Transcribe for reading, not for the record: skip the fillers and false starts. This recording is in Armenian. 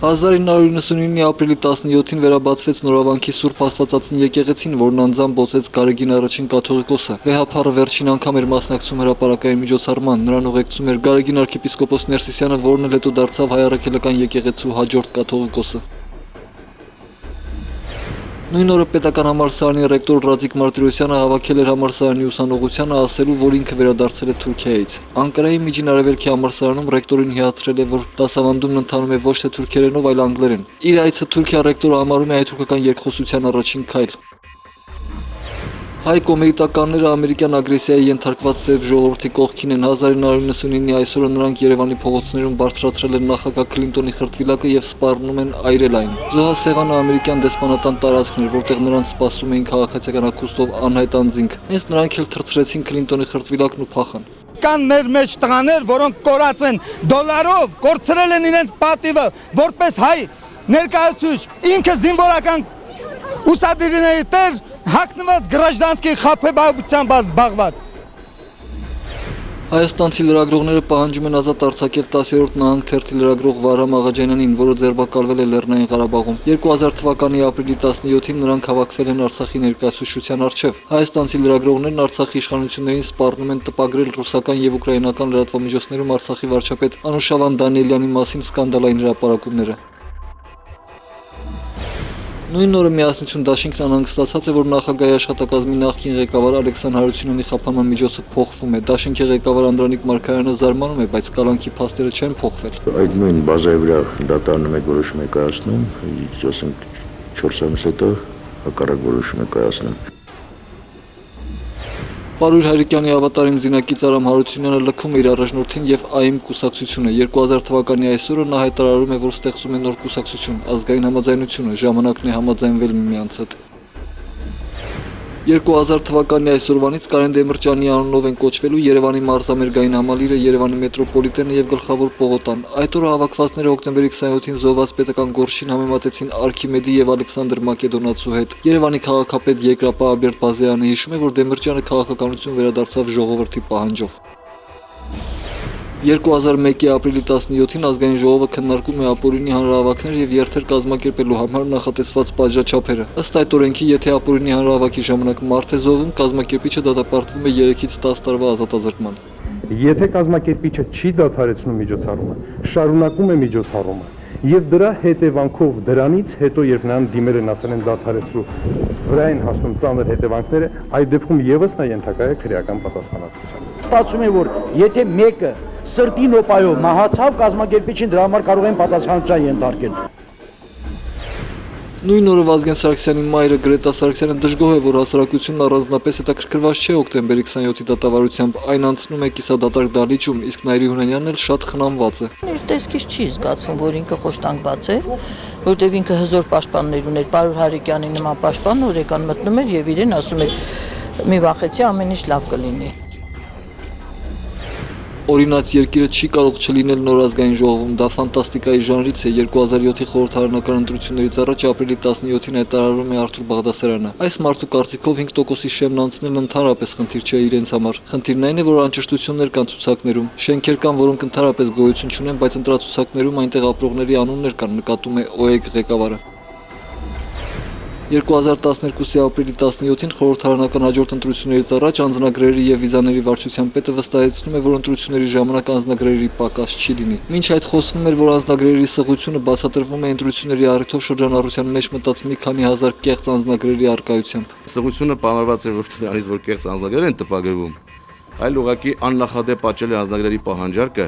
1999-ի ապրիլի 17-ին վերաբացվեց Նորավանքի Սուրբ Աստվածածին եկեղեցին, որն անձամբ բոցեց Գարեգին առաջին կաթողիկոսը։ Վեհափառը վերջին անգամ էր մասնակցում հրապարակային միջոցառման, նրան ուղեկցում էր Գարեգին arczepiskopos Ներսիսյանը, որն էլ հետո դարձավ հայ առաքելական եկեղեցու հաջորդ կաթողիկոսը։ Նույն օրը պետական համալսարանի ռեկտոր Ռաձիկ Մարտիրոսյանը հավաքել էր համալսարանի ուսանողությանը, ասելու, որ ինքը վերադարձել է Թուրքիայից։ Անկարայի Միջին Արևելքի համալսարանում ռեկտորին հիացրել է, որ դասավանդումն ընթանում է ոչ թե թուրքերենով, այլ անգլերեն։ Իր այցը Թուրքիա ռեկտորը համարում է հայ-թուրքական երկխոսության առաջին քայլ։ Հայ կոմերիտականները ամերիկյան ագրեսիայի ենթարկված սերբ ժողովրդի կողքին են 1999-ի այսօրը նրանք Երևանի փողոցներում բարձրացրել են նախագահ Քլինտոնի խրտվիլակը եւ սպառնում են այրել այն։ Զոհասեղանը ամերիկյան դեսպանատան տարածքն էր, որտեղ նրանց սպասում էին քաղաքացիական ակուստով անհայտ անձինք։ Հենց նրանք էլ թռցրեցին Քլինտոնի խրտվիլակն ու փախան։ Կան մեր մեջ տղաներ, որոնք կորած են դոլարով, կորցրել են իրենց պատիվը, որպես հայ ներկայացուցիչ, ինքը զինվորական ուսադիրների տեր հագնված գրաժդանսկի խաբեբայությամբ զբաղված։ Հայաստանցի լրագրողները պահանջում են ազատ արձակել 10-րդ նահանգ թերթի լրագրող Վահրամ Աղաջանյանին, որը ձերբակալվել է Լեռնային Ղարաբաղում։ 2000 թվականի ապրիլի 17-ին նրանք հավաքվել են Արցախի ներկայացուցչության առջև։ Հայաստանցի լրագրողներն Արցախի իշխանություններին սպառնում են տպագրել ռուսական եւ ուկրաինական լրատվամիջոցներում Արցախի վարչապետ Անուշավան Դանիելյանի մասին սկանդալային հրապարակումները։ Նույն օրը Միասնություն դաշինքն անհանգստացած է, որ նախագահի աշխատակազմի նախկին ղեկավար Ալեքսան Հարությունյանի խափանման միջոցը փոխվում է։ Դաշինքի ղեկավար Անդրանիկ Մարգարյանը զարմանում է, բայց կալանքի փաստերը չեն փոխվել։ Այդ նույն բազայի վրա դատարանը մեկ որոշում է կայացնում, ասենք 4 ամիս հետո հակառակ որոշում է կայացնում։ Պարույր Հայրիկյանի ավատարիմ զինակից Արամ Հարությունյանը լքում է իր առաջնորդին եւ ԱԻՄ կուսակցությունը։ 2000 թվականի այսօրը նա հայտարարում է, որ ստեղծում է նոր կուսակցություն, ազգային համաձայնությունը, ժամանակն է համաձայնվել միմյանց հետ։ 2000 թվականի այսօրվանից Կարեն Դեմիրճյանի անունով են կոչվելու Երևանի մարզամերգային համալիրը, Երևանի մետրոպոլիտենը եւ Գլխավոր Պողոտան։ Այդ օրը հավաքվածները հոկտեմբերի 27-ին զոհված պետական գործին համեմատեցին Արքիմեդի եւ Ալեքսանդր Մակեդոնացու հետ։ Երևանի քաղաքապետ երկրապահ Աբերտ Բազեյանը հիշում է, որ Դեմիրճյանը քաղաքականություն վերադարձավ ժողովրդի պահանջով։ 2001-ի ապրիլի 17-ին ազգային ժողովը քննարկում է ապօրինի հանրահավաքներ եւ երթեր կազմակերպելու համար նախատեսված պատժաչափերը։ Ըստ այդ օրենքի, եթե ապօրինի հանրահավաքի ժամանակ մարդ է զոհվում, կազմակերպիչը դատապարտվում է 3-ից 10 տարվա ազատազրկման։ Եթե կազմակերպիչը չի դադարեցնում միջոցառումը, շարունակում է միջոցառումը եւ դրա հետևանքով դրանից հետո երբ նրան դիմել են ասել են դադարեցրու վրա են հասնում ծանր հետևանքները, այդ դեպքում եւս նա ենթակա է քրեական պատասխանատվության։ Ստացվում է, որ եթե մեկը սրտի նոպայով մահացավ, կազմակերպիչին դրա համար կարող են պատասխանատվության ենթարկել։ Նույն օրը Վազգեն Սարգսյանի մայրը Գրետա Սարգսյանը դժգոհ է, որ հասարակությունն առանձնապես հետաքրքրված չէ հոկտեմբերի 27-ի դատավարությամբ, այն անցնում է կիսադատարկ դահլիճում, իսկ Նայիրի Հունանյանն էլ շատ խնամված է։ Իր տեսքից չի զգացվում, որ ինքը խոշտանգված է, որտեղ ինքը հզոր պաշտպաններ ուներ, Պարույր Հայրիկյանի նման պաշտպան, որ եկան մտնում էր եւ իրեն ասում էր՝ մի վախեցի, ամեն ինչ լավ կլինի։ Օրինաց երկիրը չի կարող չլինել նոր ազգային ժողովում, դա ֆանտաստիկայի ժանրից է։ 2007-ի խորհրդարանական ընտրություններից առաջ ապրիլի 17-ին հայտարարում է Արթուր Բաղդասարյանը։ Այս մարդու կարծիքով 5%-ի շեմն անցնելն ընդհանրապես խնդիր չէ իրենց համար։ Խնդիրն այն է, որ անճշտություններ կան ցուցակներում, շենքեր կան, որոնք ընդհանրապես գոյություն չունեն, բայց ընտրացուցակներում այնտեղ ապրողների անուններ կան, նկատում է ՕԵԳ ղեկավարը։ 2012-ի ապրիլի 17-ին խորհրդարանական հաջորդ ընտրություններից առաջ անձնագրերի եւ վիզաների վարչության պետը վստահեցնում է, որ ընտրությունների ժամանակ անձնագրերի պակաս չի լինի։ Մինչ այդ խոսվում էր, որ անձնագրերի սղությունը բացատրվում է ընտրությունների առիթով շրջանառության մեջ մտած մի քանի հազար կեղծ անձնագրերի առկայությամբ։ Սղությունը պայմանավորված է ոչ թե նրանից, որ կեղծ անձնագրեր են տպագրվում, այլ ուղղակի աննախադեպ աճել է անձնագրերի պահանջարկը։